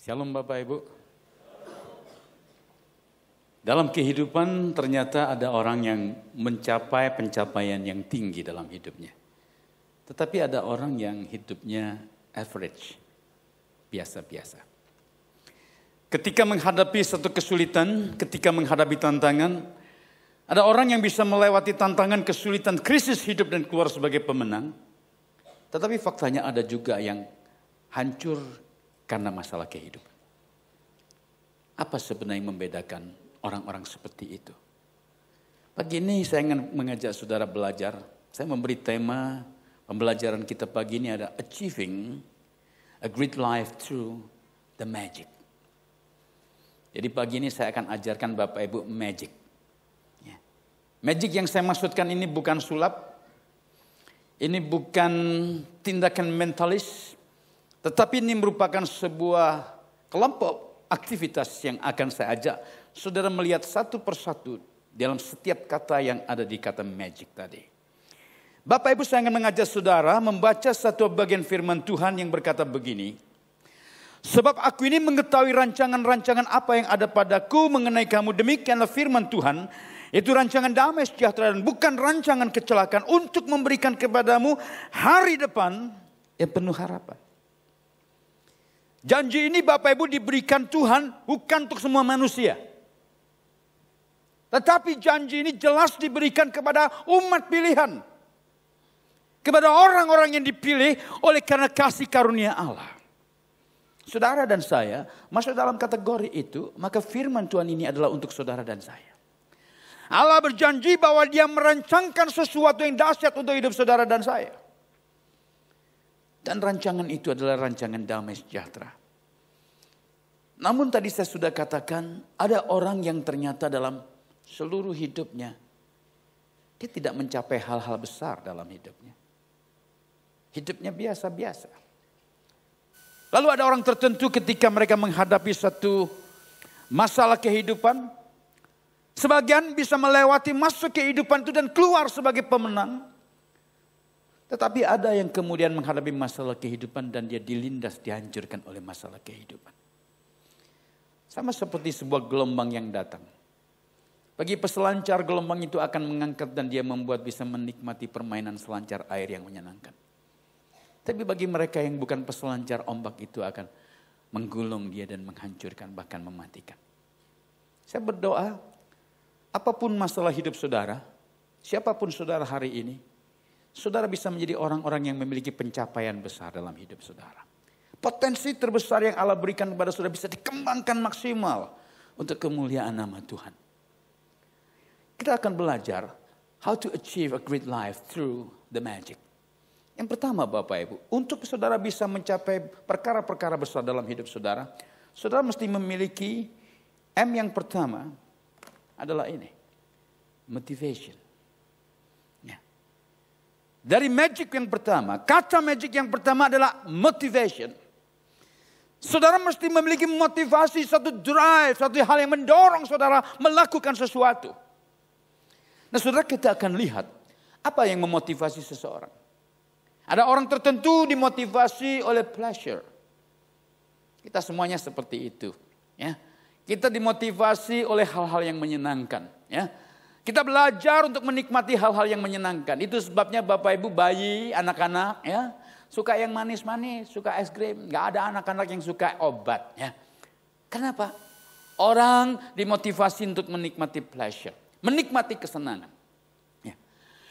Shalom Bapak Ibu. Dalam kehidupan ternyata ada orang yang mencapai pencapaian yang tinggi dalam hidupnya. Tetapi ada orang yang hidupnya average, biasa-biasa. Ketika menghadapi satu kesulitan, ketika menghadapi tantangan, ada orang yang bisa melewati tantangan, kesulitan, krisis hidup dan keluar sebagai pemenang. Tetapi faktanya ada juga yang hancur karena masalah kehidupan. Apa sebenarnya yang membedakan orang-orang seperti itu? Pagi ini saya ingin mengajak saudara belajar. Saya memberi tema pembelajaran kita pagi ini ada Achieving a Great Life Through the Magic. Jadi pagi ini saya akan ajarkan Bapak Ibu magic. Magic yang saya maksudkan ini bukan sulap. Ini bukan tindakan mentalis. Tetapi ini merupakan sebuah kelompok aktivitas yang akan saya ajak saudara melihat satu persatu dalam setiap kata yang ada di kata magic tadi. Bapak Ibu, saya ingin mengajak saudara membaca satu bagian firman Tuhan yang berkata begini. Sebab aku ini mengetahui rancangan-rancangan apa yang ada padaku mengenai kamu. Demikianlah firman Tuhan. Itu rancangan damai sejahtera dan bukan rancangan kecelakaan. Untuk memberikan kepadamu hari depan yang penuh harapan. Janji ini Bapak Ibu diberikan Tuhan bukan untuk semua manusia. Tetapi janji ini jelas diberikan kepada umat pilihan. Kepada orang-orang yang dipilih oleh karena kasih karunia Allah. Saudara dan saya masuk dalam kategori itu, maka firman Tuhan ini adalah untuk saudara dan saya. Allah berjanji bahwa Dia merancangkan sesuatu yang dahsyat untuk hidup saudara dan saya. Dan rancangan itu adalah rancangan damai sejahtera. Namun tadi saya sudah katakan, ada orang yang ternyata dalam seluruh hidupnya, dia tidak mencapai hal-hal besar dalam hidupnya. Hidupnya biasa-biasa. Lalu ada orang tertentu ketika mereka menghadapi satu masalah kehidupan, sebagian bisa melewati masuk kehidupan itu dan keluar sebagai pemenang. Tetapi ada yang kemudian menghadapi masalah kehidupan dan dia dilindas, dihancurkan oleh masalah kehidupan. Sama seperti sebuah gelombang yang datang. Bagi peselancar, gelombang itu akan mengangkat dan dia membuat bisa menikmati permainan selancar air yang menyenangkan. Tapi bagi mereka yang bukan peselancar, ombak itu akan menggulung dia dan menghancurkan, bahkan mematikan. Saya berdoa, apapun masalah hidup saudara, siapapun saudara hari ini, saudara bisa menjadi orang-orang yang memiliki pencapaian besar dalam hidup saudara. Potensi terbesar yang Allah berikan kepada saudara bisa dikembangkan maksimal untuk kemuliaan nama Tuhan. Kita akan belajar how to achieve a great life through the magic. Yang pertama Bapak Ibu, untuk saudara bisa mencapai perkara-perkara besar dalam hidup saudara, saudara mesti memiliki M yang pertama adalah ini, motivation. Ya. Dari magic yang pertama, kata magic yang pertama adalah motivation. Saudara mesti memiliki motivasi, satu drive, satu hal yang mendorong saudara melakukan sesuatu. Nah saudara, kita akan lihat apa yang memotivasi seseorang. Ada orang tertentu dimotivasi oleh pleasure. Kita semuanya seperti itu. Ya. Kita dimotivasi oleh hal-hal yang menyenangkan. Ya. Kita belajar untuk menikmati hal-hal yang menyenangkan. Itu sebabnya Bapak Ibu bayi, anak-anak ya, suka yang manis-manis, suka es krim. Gak ada anak-anak yang suka obat. Ya. Kenapa? Orang dimotivasi untuk menikmati pleasure. Menikmati kesenangan.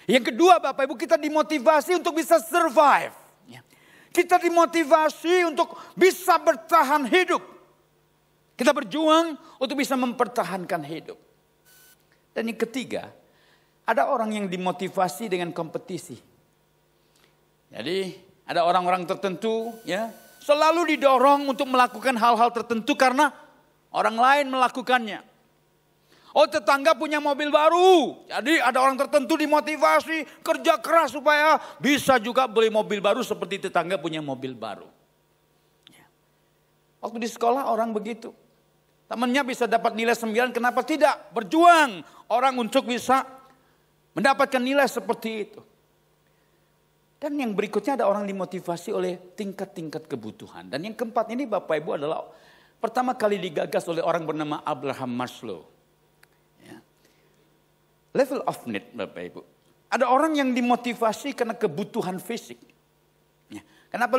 Yang kedua Bapak Ibu, kita dimotivasi untuk bisa survive. Kita dimotivasi untuk bisa bertahan hidup. Kita berjuang untuk bisa mempertahankan hidup. Dan yang ketiga, ada orang yang dimotivasi dengan kompetisi. Jadi ada orang-orang tertentu ya, selalu didorong untuk melakukan hal-hal tertentu karena orang lain melakukannya. Oh, tetangga punya mobil baru. Jadi ada orang tertentu dimotivasi kerja keras supaya bisa juga beli mobil baru seperti tetangga punya mobil baru. Waktu di sekolah orang begitu. Temannya bisa dapat nilai 9, kenapa tidak? Berjuang orang untuk bisa mendapatkan nilai seperti itu. Dan yang berikutnya ada orang dimotivasi oleh tingkat-tingkat kebutuhan. Dan yang keempat ini Bapak Ibu adalah pertama kali digagas oleh orang bernama Abraham Maslow. Ya. Level of need, Bapak Ibu. Ada orang yang dimotivasi karena kebutuhan fisik. Ya. Kenapa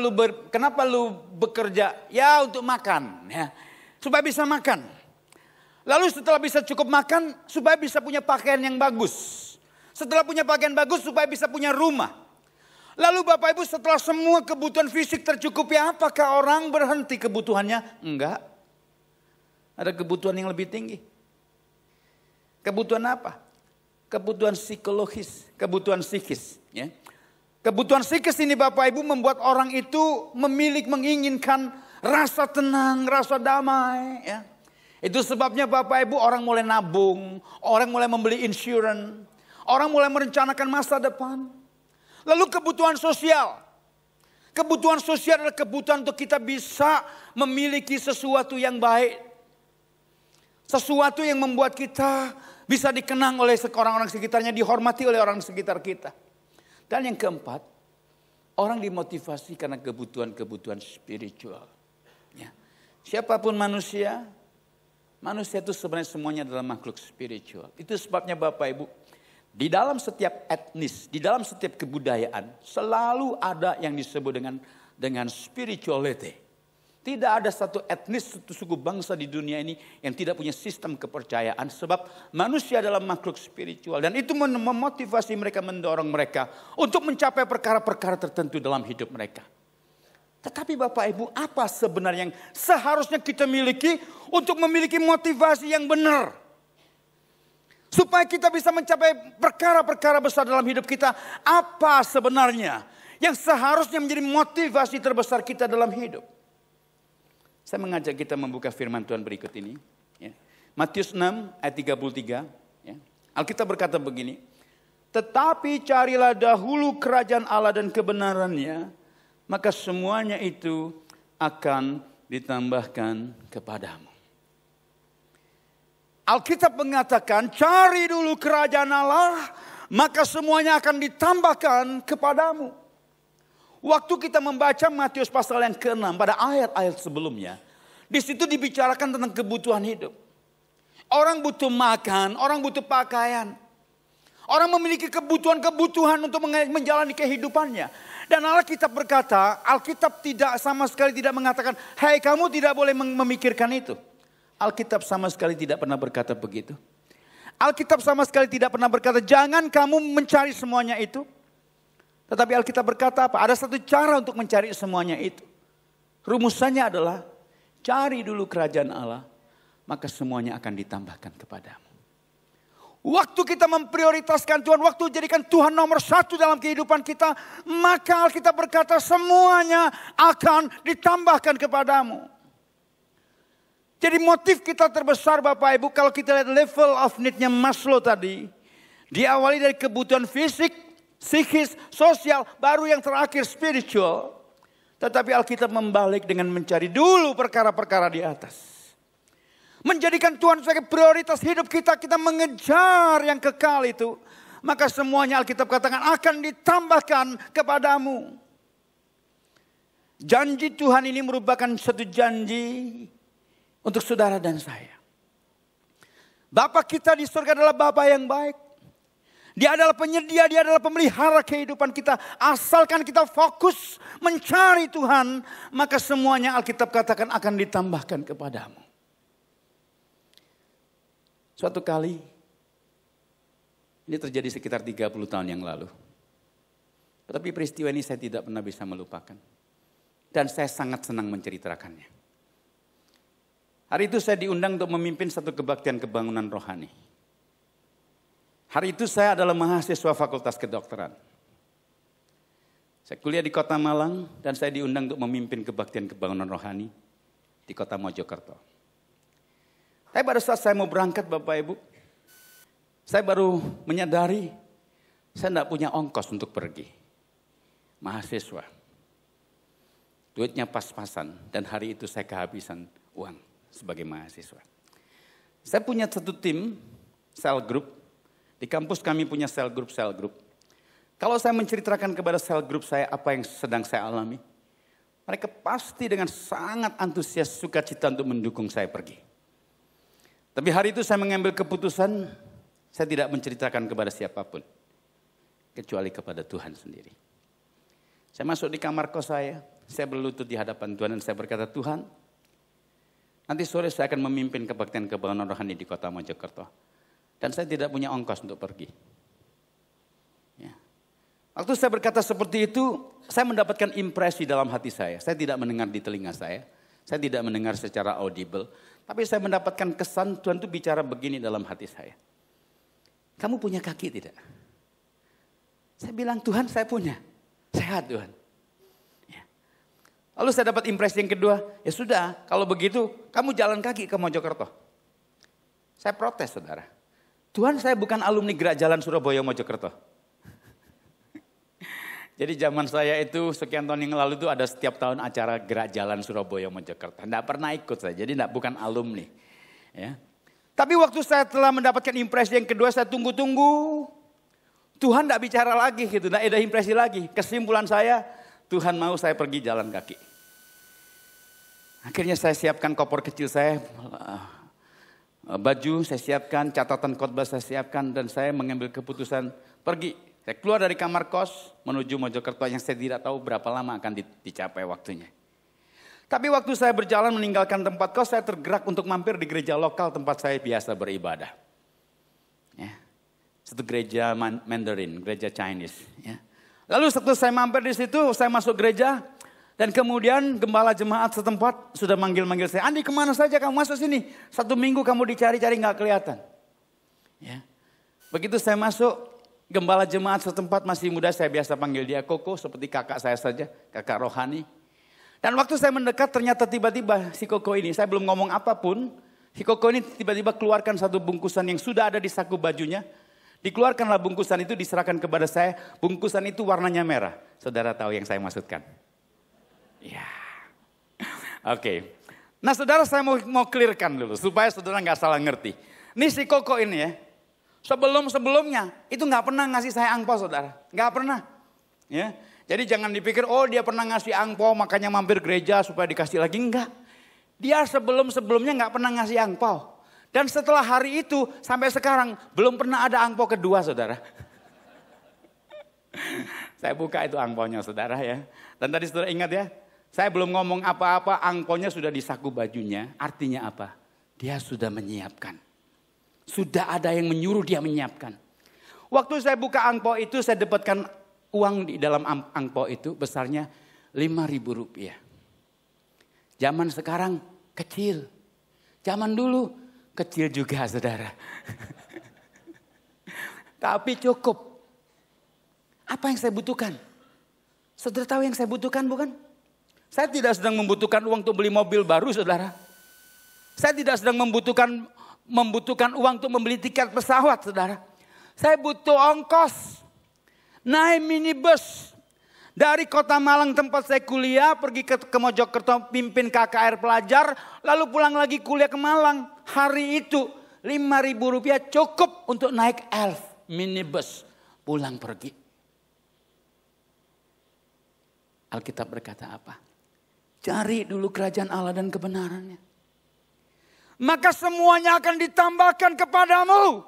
lu bekerja? Ya untuk makan, ya. Supaya bisa makan. Lalu setelah bisa cukup makan, supaya bisa punya pakaian yang bagus. Setelah punya pakaian bagus, supaya bisa punya rumah. Lalu Bapak Ibu setelah semua kebutuhan fisik tercukupi, apakah orang berhenti kebutuhannya? Enggak. Ada kebutuhan yang lebih tinggi. Kebutuhan apa? Kebutuhan psikologis, kebutuhan psikis. Ya. Kebutuhan psikis ini Bapak Ibu membuat orang itu menginginkan rasa tenang, rasa damai. Ya. Itu sebabnya Bapak Ibu orang mulai nabung, orang mulai membeli insurance, orang mulai merencanakan masa depan. Lalu kebutuhan sosial. Kebutuhan sosial adalah kebutuhan untuk kita bisa memiliki sesuatu yang baik. Sesuatu yang membuat kita bisa dikenang oleh orang-orang sekitarnya, dihormati oleh orang sekitar kita. Dan yang keempat, orang dimotivasi karena kebutuhan-kebutuhan spiritual. Ya. Siapapun manusia itu sebenarnya semuanya adalah makhluk spiritual. Itu sebabnya Bapak Ibu, di dalam setiap etnis, di dalam setiap kebudayaan, selalu ada yang disebut dengan spirituality. Tidak ada satu etnis, satu suku bangsa di dunia ini yang tidak punya sistem kepercayaan. Sebab manusia adalah makhluk spiritual. Dan itu memotivasi mereka, mendorong mereka untuk mencapai perkara-perkara tertentu dalam hidup mereka. Tetapi Bapak Ibu, apa sebenarnya yang seharusnya kita miliki untuk memiliki motivasi yang benar? Supaya kita bisa mencapai perkara-perkara besar dalam hidup kita. Apa sebenarnya yang seharusnya menjadi motivasi terbesar kita dalam hidup? Saya mengajak kita membuka firman Tuhan berikut ini. Ya. Matius 6 ayat 33. Ya. Alkitab berkata begini. Tetapi carilah dahulu kerajaan Allah dan kebenarannya. Maka semuanya itu akan ditambahkan kepadamu. Alkitab mengatakan cari dulu kerajaan Allah, maka semuanya akan ditambahkan kepadamu. Waktu kita membaca Matius pasal yang ke-6 pada ayat-ayat sebelumnya, di situ dibicarakan tentang kebutuhan hidup. Orang butuh makan, orang butuh pakaian. Orang memiliki kebutuhan-kebutuhan untuk menjalani kehidupannya. Dan Alkitab berkata, Alkitab tidak sama sekali tidak mengatakan, "Hai kamu tidak boleh memikirkan itu." Alkitab sama sekali tidak pernah berkata begitu. Alkitab sama sekali tidak pernah berkata, jangan kamu mencari semuanya itu. Tetapi Alkitab berkata apa? Ada satu cara untuk mencari semuanya itu. Rumusannya adalah, cari dulu kerajaan Allah, maka semuanya akan ditambahkan kepadamu. Waktu kita memprioritaskan Tuhan, waktu jadikan Tuhan nomor satu dalam kehidupan kita, maka Alkitab berkata semuanya akan ditambahkan kepadamu. Jadi motif kita terbesar Bapak Ibu, kalau kita lihat level of need-nya Maslow tadi, diawali dari kebutuhan fisik, psikis, sosial, baru yang terakhir spiritual. Tetapi Alkitab membalik dengan mencari dulu perkara-perkara di atas. Menjadikan Tuhan sebagai prioritas hidup kita, kita mengejar yang kekal itu. Maka semuanya Alkitab katakan akan ditambahkan kepadamu. Janji Tuhan ini merupakan satu janji untuk saudara dan saya. Bapa kita di surga adalah Bapa yang baik. Dia adalah penyedia, dia adalah pemelihara kehidupan kita. Asalkan kita fokus mencari Tuhan, maka semuanya Alkitab katakan akan ditambahkan kepadamu. Suatu kali, ini terjadi sekitar 30 tahun yang lalu. Tetapi peristiwa ini saya tidak pernah bisa melupakan. Dan saya sangat senang menceritakannya. Hari itu saya diundang untuk memimpin satu kebaktian kebangunan rohani. Hari itu saya adalah mahasiswa Fakultas Kedokteran. Saya kuliah di Kota Malang dan saya diundang untuk memimpin kebaktian kebangunan rohani di Kota Mojokerto. Tapi pada saat saya mau berangkat Bapak Ibu, saya baru menyadari saya tidak punya ongkos untuk pergi. Mahasiswa. Duitnya pas-pasan dan hari itu saya kehabisan uang sebagai mahasiswa. Saya punya satu tim, cell group. Di kampus kami punya cell group. Kalau saya menceritakan kepada cell group saya apa yang sedang saya alami, mereka pasti dengan sangat antusias sukacita untuk mendukung saya pergi. Tapi hari itu saya mengambil keputusan, saya tidak menceritakan kepada siapapun. Kecuali kepada Tuhan sendiri. Saya masuk di kamar kos saya berlutut di hadapan Tuhan dan saya berkata, Tuhan, nanti sore saya akan memimpin kebaktian kebanggaan rohani di kota Mojokerto. Dan saya tidak punya ongkos untuk pergi. Ya. Waktu saya berkata seperti itu, saya mendapatkan impresi dalam hati saya. Saya tidak mendengar di telinga saya tidak mendengar secara audible. Tapi saya mendapatkan kesan Tuhan itu bicara begini dalam hati saya. Kamu punya kaki tidak? Saya bilang, Tuhan saya punya. Sehat Tuhan. Ya. Lalu saya dapat impresi yang kedua, ya sudah kalau begitu kamu jalan kaki ke Mojokerto. Saya protes saudara. Tuhan saya bukan alumni Gerak Jalan Surabaya Mojokerto. Jadi zaman saya itu sekian tahun yang lalu itu ada setiap tahun acara Gerak Jalan Surabaya Mojokerto. Tidak pernah ikut saya, jadi bukan alumni. Ya. Tapi waktu saya telah mendapatkan impresi yang kedua, saya tunggu-tunggu. Tuhan tidak bicara lagi gitu, tidak ada impresi lagi. Kesimpulan saya, Tuhan mau saya pergi jalan kaki. Akhirnya saya siapkan koper kecil saya, baju saya siapkan, catatan khotbah saya siapkan, dan saya mengambil keputusan pergi. Saya keluar dari kamar kos menuju Mojokerto yang saya tidak tahu berapa lama akan dicapai waktunya. Tapi waktu saya berjalan meninggalkan tempat kos, saya tergerak untuk mampir di gereja lokal tempat saya biasa beribadah. Ya. Satu gereja Mandarin, gereja Chinese. Ya. Lalu setelah saya mampir di situ, saya masuk gereja. Dan kemudian gembala jemaat setempat sudah manggil-manggil saya. Andi, kemana saja kamu masuk sini? 1 minggu kamu dicari-cari gak kelihatan. Ya. Begitu saya masuk, gembala jemaat setempat masih muda, saya biasa panggil dia Koko, seperti kakak saya saja, kakak rohani. Dan waktu saya mendekat ternyata tiba-tiba si Koko ini, saya belum ngomong apapun. Si Koko ini tiba-tiba keluarkan satu bungkusan yang sudah ada di saku bajunya. Dikeluarkanlah bungkusan itu, diserahkan kepada saya. Bungkusan itu warnanya merah. Saudara tahu yang saya maksudkan? Ya. Oke. Nah saudara, saya mau clearkan dulu supaya saudara nggak salah ngerti. Ini si Koko ini ya. Sebelumnya itu nggak pernah ngasih saya angpau saudara. Nggak pernah. Ya. Jadi jangan dipikir dia pernah ngasih angpau makanya mampir gereja supaya dikasih lagi. Enggak. Dia sebelumnya nggak pernah ngasih angpau. Dan setelah hari itu sampai sekarang belum pernah ada angpau kedua saudara. Saya buka itu angpaunya saudara ya. Dan tadi saudara ingat ya. Saya belum ngomong apa-apa, angpaunya sudah di saku bajunya. Artinya apa? Dia sudah menyiapkan. Sudah ada yang menyuruh dia menyiapkan. Waktu saya buka angpau itu saya dapatkan uang di dalam angpau itu besarnya Rp5.000. Zaman sekarang kecil. Zaman dulu kecil juga saudara. Tapi cukup. Apa yang saya butuhkan? Saudara tahu yang saya butuhkan bukan? Saya tidak sedang membutuhkan uang untuk beli mobil baru saudara. Saya tidak sedang membutuhkan uang untuk membeli tiket pesawat saudara. Saya butuh ongkos. Naik minibus. Dari kota Malang tempat saya kuliah pergi ke Mojokerto pimpin KKR pelajar. Lalu pulang lagi kuliah ke Malang. Hari itu Rp5.000 cukup untuk naik Elf minibus. Pulang pergi. Alkitab berkata apa? Cari dulu kerajaan Allah dan kebenarannya. Maka semuanya akan ditambahkan kepadamu.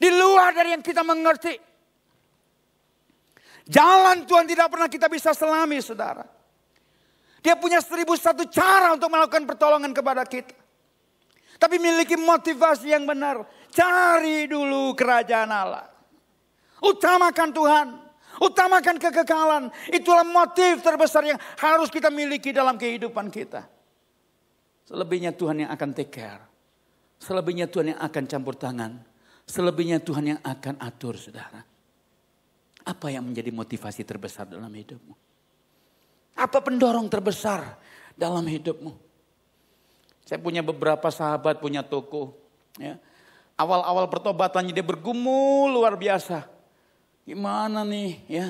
Di luar dari yang kita mengerti. Jalan Tuhan tidak pernah kita bisa selami saudara. Dia punya 1001 cara untuk melakukan pertolongan kepada kita. Tapi miliki motivasi yang benar. Cari dulu kerajaan Allah. Utamakan Tuhan. Utamakan kekekalan. Itulah motif terbesar yang harus kita miliki dalam kehidupan kita. Selebihnya Tuhan yang akan take care. Selebihnya Tuhan yang akan campur tangan. Selebihnya Tuhan yang akan atur saudara. Apa yang menjadi motivasi terbesar dalam hidupmu? Apa pendorong terbesar dalam hidupmu? Saya punya beberapa sahabat punya toko. Ya. Awal-awal pertobatannya dia bergumul luar biasa. Gimana nih ya.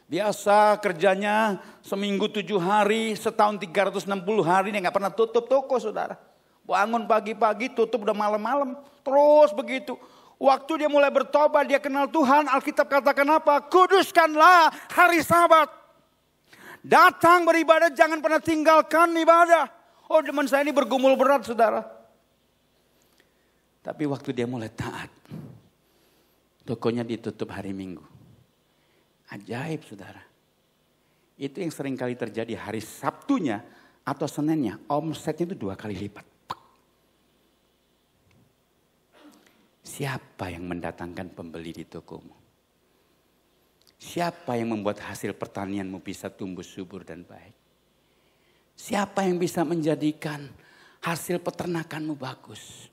Biasa kerjanya seminggu 7 hari, setahun 360 hari. Dia gak pernah tutup toko saudara. Bangun pagi-pagi tutup udah malam-malam. Terus begitu. Waktu dia mulai bertobat, dia kenal Tuhan. Alkitab katakan apa? Kuduskanlah hari Sabat. Datang beribadah, jangan pernah tinggalkan ibadah. Oh, teman saya ini bergumul berat, saudara. Tapi waktu dia mulai taat, tokonya ditutup hari Minggu. Ajaib, saudara. Itu yang sering kali terjadi hari Sabtunya atau Seninnya, omsetnya itu 2 kali lipat. Siapa yang mendatangkan pembeli di tokomu? Siapa yang membuat hasil pertanianmu bisa tumbuh subur dan baik? Siapa yang bisa menjadikan hasil peternakanmu bagus?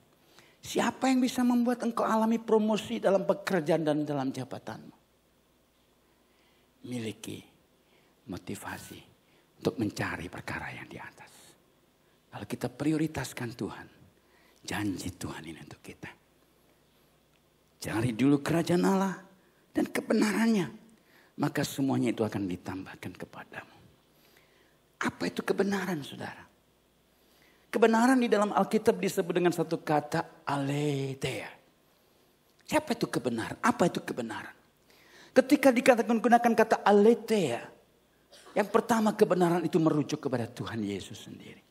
Siapa yang bisa membuat engkau alami promosi dalam pekerjaan dan dalam jabatanmu? Miliki motivasi untuk mencari perkara yang di atas. Kalau kita prioritaskan Tuhan, janji Tuhan ini untuk kita. Cari dulu kerajaan Allah dan kebenarannya. Maka semuanya itu akan ditambahkan kepadamu. Apa itu kebenaran, saudara? Kebenaran di dalam Alkitab disebut dengan satu kata aletheia. Siapa itu kebenaran? Apa itu kebenaran? Ketika dikatakan gunakan kata aletheia, yang pertama kebenaran itu merujuk kepada Tuhan Yesus sendiri.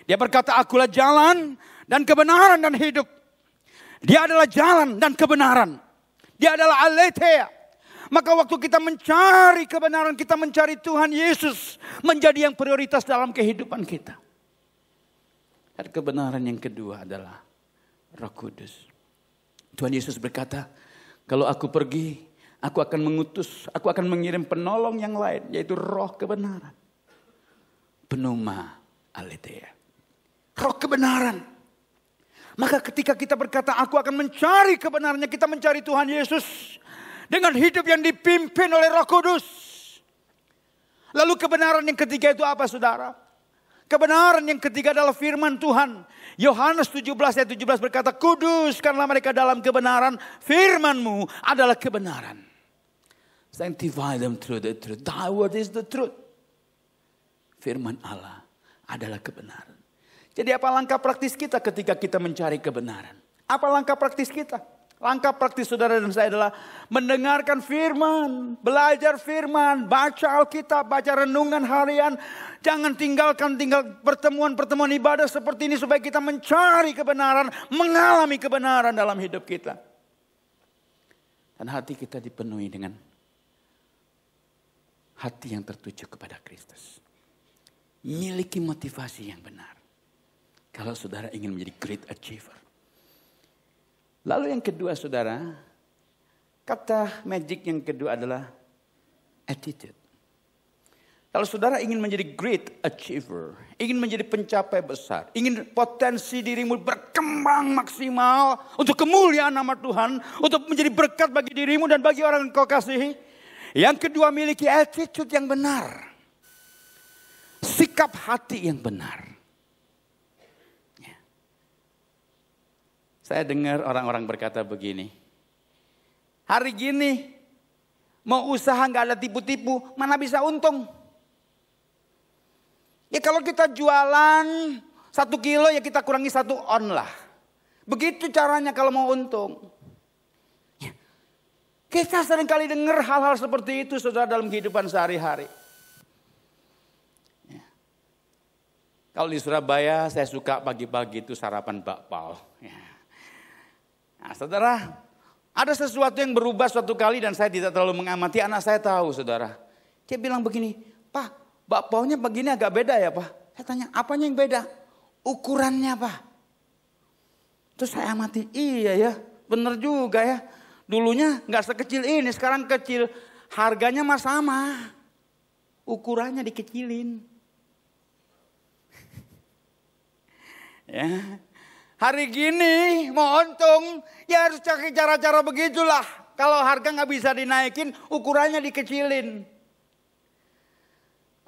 Dia berkata, akulah jalan dan kebenaran dan hidup. Dia adalah jalan dan kebenaran. Dia adalah aletheia. Maka waktu kita mencari kebenaran, kita mencari Tuhan Yesus menjadi yang prioritas dalam kehidupan kita. Dan kebenaran yang kedua adalah Roh Kudus. Tuhan Yesus berkata, kalau aku pergi, aku akan mengutus, aku akan mengirim penolong yang lain, yaitu Roh kebenaran. Pneuma aletheia. Roh kebenaran. Maka ketika kita berkata, aku akan mencari kebenarannya, kita mencari Tuhan Yesus dengan hidup yang dipimpin oleh Roh Kudus. Lalu kebenaran yang ketiga itu apa, saudara? Kebenaran yang ketiga adalah firman Tuhan. Yohanes 17 ayat 17 berkata, kuduskanlah mereka dalam kebenaran, firman-Mu adalah kebenaran. Sanctify them through the truth. Thy word is the truth. Firman Allah adalah kebenaran. Jadi apa langkah praktis kita ketika kita mencari kebenaran? Apa langkah praktis kita? Langkah praktis saudara dan saya adalah mendengarkan firman, belajar firman, baca Alkitab, baca renungan harian. Jangan tinggalkan pertemuan-pertemuan ibadah seperti ini supaya kita mencari kebenaran, mengalami kebenaran dalam hidup kita. Dan hati kita dipenuhi dengan hati yang tertuju kepada Kristus. Miliki motivasi yang benar. Kalau saudara ingin menjadi great achiever. Lalu yang kedua saudara, kata magic yang kedua adalah attitude. Kalau saudara ingin menjadi great achiever, ingin menjadi pencapai besar, ingin potensi dirimu berkembang maksimal untuk kemuliaan nama Tuhan, untuk menjadi berkat bagi dirimu dan bagi orang yang kau kasihi. Yang kedua, miliki attitude yang benar. Sikap hati yang benar. Saya dengar orang-orang berkata begini. Hari gini mau usaha gak ada tipu-tipu, mana bisa untung. Ya kalau kita jualan 1 kilo ya kita kurangi 1 on lah. Begitu caranya kalau mau untung. Ya. Kita seringkali dengar hal-hal seperti itu saudara dalam kehidupan sehari-hari. Ya. Kalau di Surabaya saya suka pagi-pagi itu sarapan bakpao. Ya. Nah, saudara, ada sesuatu yang berubah suatu kali dan saya tidak terlalu mengamati. Anak saya tahu, saudara. Dia bilang begini, Pak, bakpaonya begini agak beda ya, Pak. Saya tanya, apanya yang beda? Ukurannya, Pak. Terus saya amati, iya ya, bener juga ya. Dulunya nggak sekecil ini, sekarang kecil. Harganya mah sama. Ukurannya dikecilin. Ya. Hari gini mau untung ya harus cari cara-cara begitulah. Kalau harga nggak bisa dinaikin ukurannya dikecilin.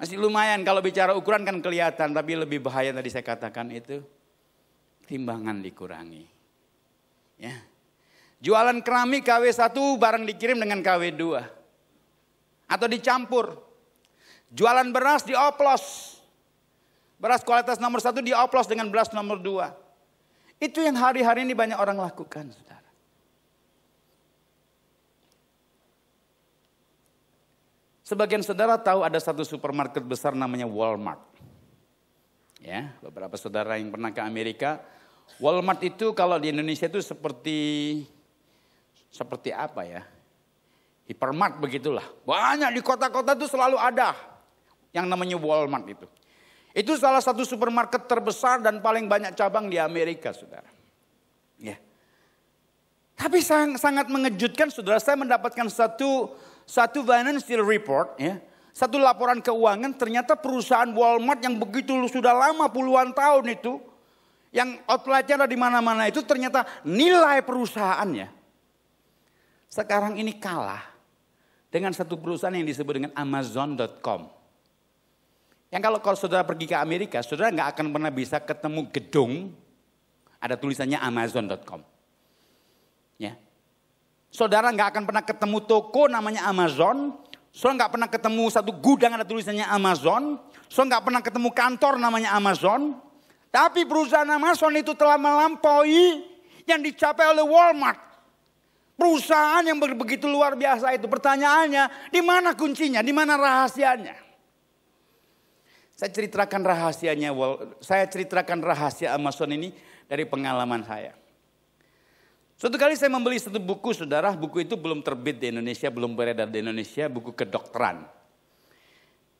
Masih lumayan kalau bicara ukuran kan kelihatan. Tapi lebih bahaya tadi saya katakan itu timbangan dikurangi. Ya. Jualan keramik KW1 barang dikirim dengan KW2. Atau dicampur. Jualan beras dioplos. Beras kualitas nomor 1 dioplos dengan beras nomor 2. Itu yang hari-hari ini banyak orang lakukan, saudara. Sebagian saudara tahu ada satu supermarket besar namanya Walmart. Ya, beberapa saudara yang pernah ke Amerika, Walmart itu kalau di Indonesia itu seperti apa ya? Hypermart begitulah. Banyak di kota-kota itu selalu ada yang namanya Walmart itu. Itu salah satu supermarket terbesar dan paling banyak cabang di Amerika, saudara. Ya. Tapi sangat mengejutkan, saudara, saya mendapatkan satu financial report, ya, satu laporan keuangan. Ternyata perusahaan Walmart yang begitu sudah lama puluhan tahun itu, yang outletnya ada di mana-mana itu, ternyata nilai perusahaannya sekarang ini kalah dengan satu perusahaan yang disebut dengan Amazon.com. Yang kalau saudara pergi ke Amerika, saudara nggak akan pernah bisa ketemu gedung ada tulisannya Amazon.com. Ya. Saudara nggak akan pernah ketemu toko namanya Amazon. Saudara nggak pernah ketemu satu gudang ada tulisannya Amazon. Saudara nggak pernah ketemu kantor namanya Amazon. Tapi perusahaan Amazon itu telah melampaui yang dicapai oleh Walmart. Perusahaan yang begitu luar biasa itu. Pertanyaannya, di mana kuncinya? Di mana rahasianya? Saya ceritakan rahasia Amazon ini dari pengalaman saya. Suatu kali saya membeli satu buku, saudara. Buku itu belum terbit di Indonesia, belum beredar di Indonesia. Buku kedokteran.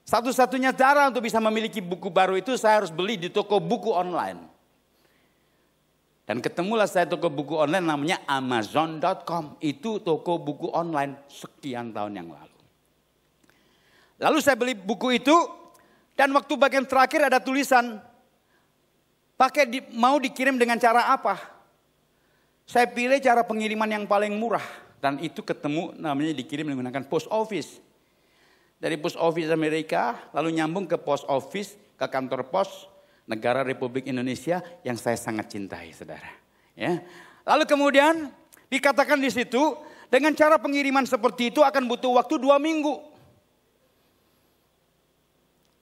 Satu-satunya cara untuk bisa memiliki buku baru itu saya harus beli di toko buku online. Dan ketemulah saya toko buku online namanya Amazon.com. Itu toko buku online sekian tahun yang lalu. Lalu saya beli buku itu. Dan waktu bagian terakhir ada tulisan. Mau dikirim dengan cara apa? Saya pilih cara pengiriman yang paling murah. Dan itu ketemu namanya dikirim menggunakan post office. Dari post office Amerika lalu nyambung ke post office, ke kantor pos negara Republik Indonesia yang saya sangat cintai, saudara. Ya. Lalu kemudian dikatakan di situ dengan cara pengiriman seperti itu akan butuh waktu 2 minggu.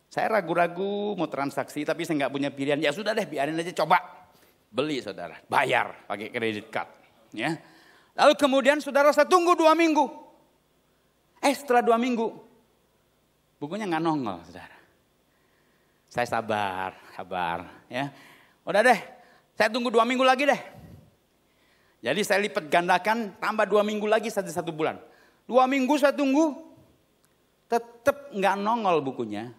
Saya ragu-ragu mau transaksi tapi saya nggak punya pilihan. Ya sudah deh, biarin aja, coba. Beli, saudara, bayar pakai kredit card. Ya. Lalu kemudian saudara, saya tunggu 2 minggu. Setelah 2 minggu, bukunya nggak nongol, saudara. Saya sabar. Ya. Udah deh, saya tunggu 2 minggu lagi deh. Jadi saya lipat gandakan, tambah 2 minggu lagi 1 bulan. 2 minggu saya tunggu, tetap nggak nongol bukunya.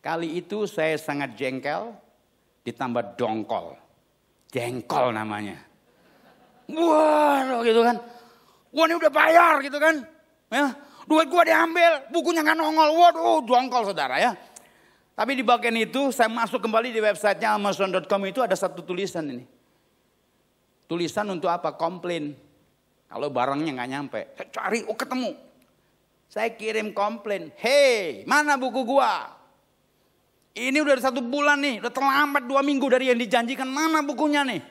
Kali itu saya sangat jengkel, ditambah dongkol. Jengkol namanya. Wah, gitu kan. Wah, ini udah bayar gitu kan. Ya, duit gua diambil, bukunya nggak nongol. Waduh, dongkol, saudara ya. Tapi di bagian itu saya masuk kembali di websitenya Amazon.com itu ada satu tulisan ini. Tulisan untuk apa? Komplain. Kalau barangnya nggak nyampe. Saya cari, ketemu. Saya kirim komplain. Hey, mana buku gua? Ini udah 1 bulan nih, udah terlambat 2 minggu dari yang dijanjikan, mana bukunya nih?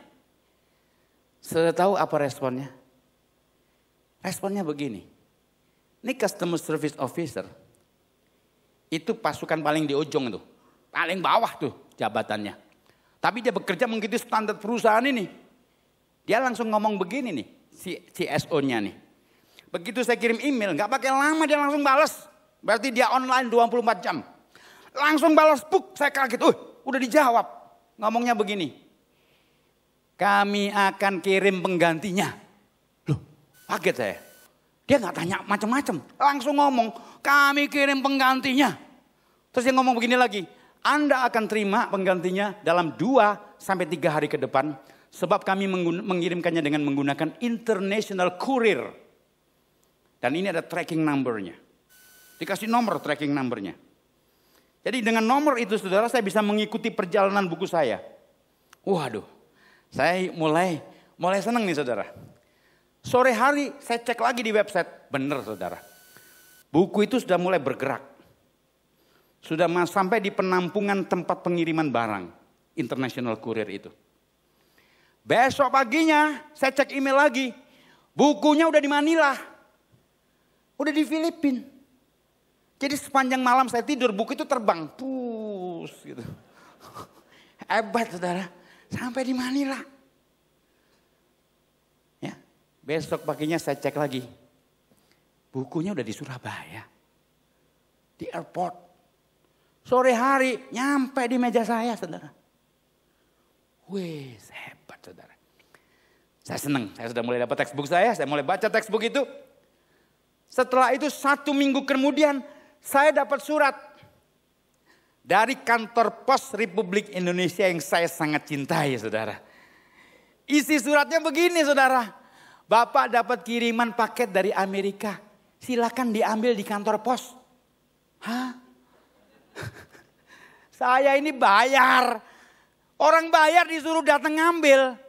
Sudah tahu apa responnya? Responnya begini, ini customer service officer, itu pasukan paling di ujung tuh, paling bawah tuh jabatannya. Tapi dia bekerja mengikuti standar perusahaan ini. Dia langsung ngomong begini nih, si CSO-nya nih. Begitu saya kirim email, gak pakai lama dia langsung balas. Berarti dia online 24 jam. Langsung balas, saya kaget. Udah dijawab. Ngomongnya begini. Kami akan kirim penggantinya. Loh, kaget saya. Dia gak tanya macam-macam. Langsung ngomong, kami kirim penggantinya. Terus dia ngomong begini lagi. Anda akan terima penggantinya dalam 2-3 hari ke depan. Sebab kami mengirimkannya dengan menggunakan international courier. Dan ini ada tracking numbernya. Dikasih nomor tracking numbernya. Jadi dengan nomor itu, saudara, saya bisa mengikuti perjalanan buku saya. Waduh, saya mulai senang nih, saudara. Sore hari saya cek lagi di website, benar, saudara. Buku itu sudah mulai bergerak. Sudah sampai di penampungan tempat pengiriman barang, international courier itu. Besok paginya saya cek email lagi, bukunya udah di Manila, udah di Filipina. Jadi sepanjang malam saya tidur, buku itu terbang. Gitu. Hebat, saudara. Sampai di Manila. Ya, besok paginya saya cek lagi. Bukunya udah di Surabaya. di airport. Sore hari nyampe di meja saya, saudara. Wih, hebat saudara. Saya senang, saya sudah mulai dapat textbook saya mulai baca textbook itu. Setelah itu 1 minggu kemudian saya dapat surat dari kantor pos Republik Indonesia yang saya sangat cintai saudara. Isi suratnya begini saudara. Bapak dapat kiriman paket dari Amerika. Silakan diambil di kantor pos. Hah? Saya ini bayar. Orang bayar disuruh datang ngambil.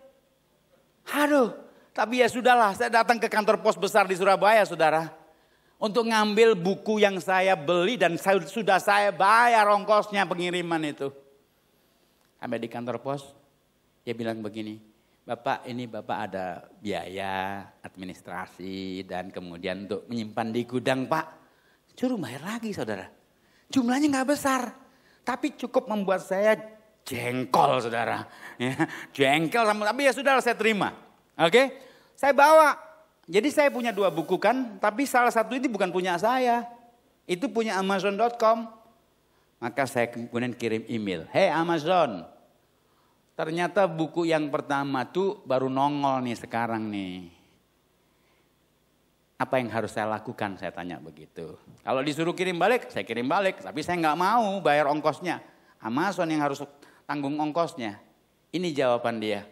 Aduh, tapi ya sudahlah, saya datang ke kantor pos besar di Surabaya, saudara. Untuk ngambil buku yang saya beli dan sudah saya bayar ongkosnya pengiriman itu. Sampai di kantor pos, dia bilang begini, Bapak ini Bapak ada biaya administrasi dan kemudian untuk menyimpan di gudang Pak. Suruh bayar lagi saudara. Jumlahnya nggak besar, tapi cukup membuat saya jengkol saudara. Ya, jengkel sama, tapi ya sudah saya terima. Oke, saya bawa. Jadi saya punya 2 buku kan, tapi salah satu itu bukan punya saya. Itu punya Amazon.com. Maka saya kemudian kirim email. Hey Amazon, ternyata buku yang pertama tuh baru nongol nih sekarang nih. Apa yang harus saya lakukan? Saya tanya begitu. Kalau disuruh kirim balik, saya kirim balik. Tapi saya nggak mau bayar ongkosnya. Amazon yang harus tanggung ongkosnya. Ini jawaban dia.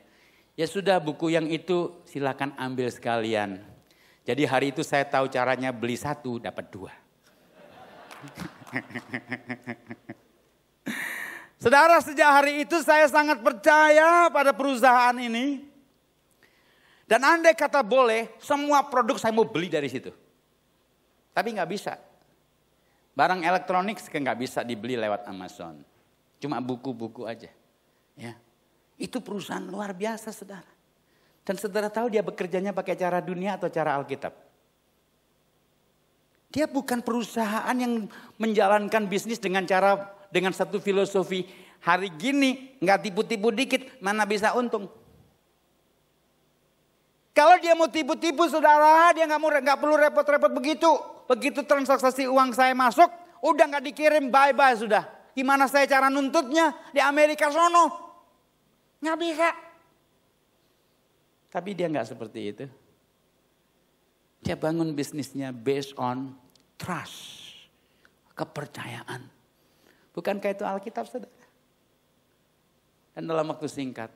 Ya sudah buku yang itu silakan ambil sekalian. Jadi hari itu saya tahu caranya beli 1 dapat 2. Saudara, sejak hari itu saya sangat percaya pada perusahaan ini. Dan andai kata boleh, semua produk saya mau beli dari situ. Tapi nggak bisa. Barang elektronik nggak bisa dibeli lewat Amazon. Cuma buku-buku aja. Ya. Itu perusahaan luar biasa saudara. Dan saudara tahu dia bekerjanya pakai cara dunia atau cara Alkitab. Dia bukan perusahaan yang menjalankan bisnis dengan satu filosofi. Hari gini nggak tipu-tipu dikit mana bisa untung. Kalau dia mau tipu-tipu saudara, dia nggak perlu repot-repot begitu. Begitu transaksi uang saya masuk, udah nggak dikirim, bye-bye sudah. Gimana saya cara nuntutnya di Amerika sono? Nggak bisa. Tapi dia nggak seperti itu. Dia bangun bisnisnya based on trust, kepercayaan. Bukankah itu Alkitab saudara? Dan dalam waktu singkat,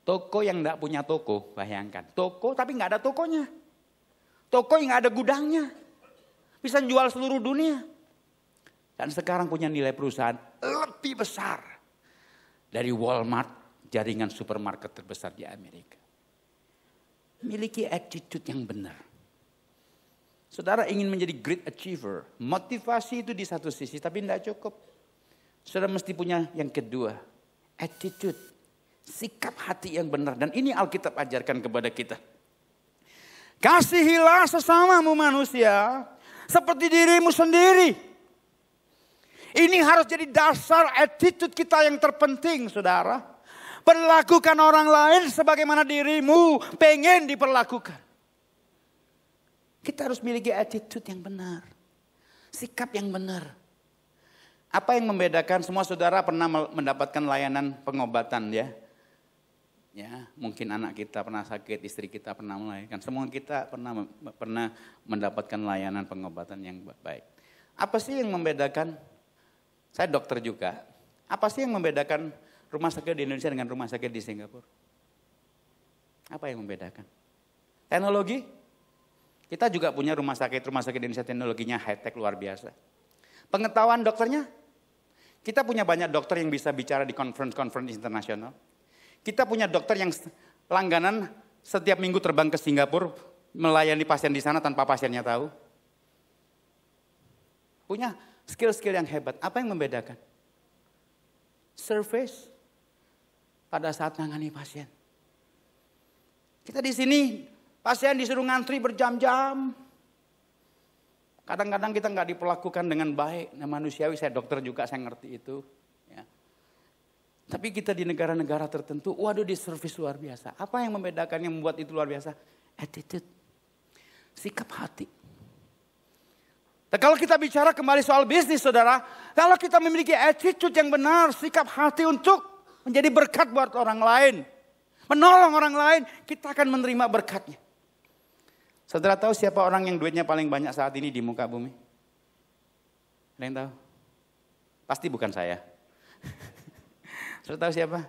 toko yang nggak punya toko, bayangkan. Toko tapi nggak ada tokonya. Toko yang nggak ada gudangnya. Bisa jual seluruh dunia. Dan sekarang punya nilai perusahaan lebih besar dari Walmart, jaringan supermarket terbesar di Amerika. Miliki attitude yang benar. Saudara ingin menjadi great achiever. Motivasi itu di satu sisi tapi tidak cukup. Saudara mesti punya yang kedua. Attitude. Sikap hati yang benar. Dan ini Alkitab ajarkan kepada kita. Kasihilah sesamamu manusia seperti dirimu sendiri. Ini harus jadi dasar attitude kita yang terpenting saudara. Perlakukan orang lain sebagaimana dirimu pengen diperlakukan. Kita harus miliki attitude yang benar. Sikap yang benar. Apa yang membedakan? Semua saudara pernah mendapatkan layanan pengobatan ya. Ya, mungkin anak kita pernah sakit, istri kita pernah melahirkan. Semua kita pernah mendapatkan layanan pengobatan yang baik. Apa sih yang membedakan? Saya dokter juga. Apa sih yang membedakan rumah sakit di Indonesia dengan rumah sakit di Singapura? Apa yang membedakan? Teknologi. Kita juga punya rumah sakit di Indonesia teknologinya high-tech luar biasa. Pengetahuan dokternya. Kita punya banyak dokter yang bisa bicara di conference internasional. Kita punya dokter yang langganan setiap minggu terbang ke Singapura. Melayani pasien di sana tanpa pasiennya tahu. Punya skill-skill yang hebat. Apa yang membedakan? Service pada saat menangani pasien. Kita di sini pasien disuruh ngantri berjam-jam. Kadang-kadang kita nggak diperlakukan dengan baik. Nah, manusiawi, saya dokter juga, saya ngerti itu. Ya. Tapi kita di negara-negara tertentu, waduh di service luar biasa. Apa yang membedakan, yang membuat itu luar biasa? Attitude, sikap hati. Dan kalau kita bicara kembali soal bisnis saudara, kalau kita memiliki attitude yang benar, sikap hati untuk menjadi berkat buat orang lain, menolong orang lain, kita akan menerima berkatnya. Saudara tahu siapa orang yang duitnya paling banyak saat ini di muka bumi? Ada yang tahu? Pasti bukan saya. Saudara tahu siapa?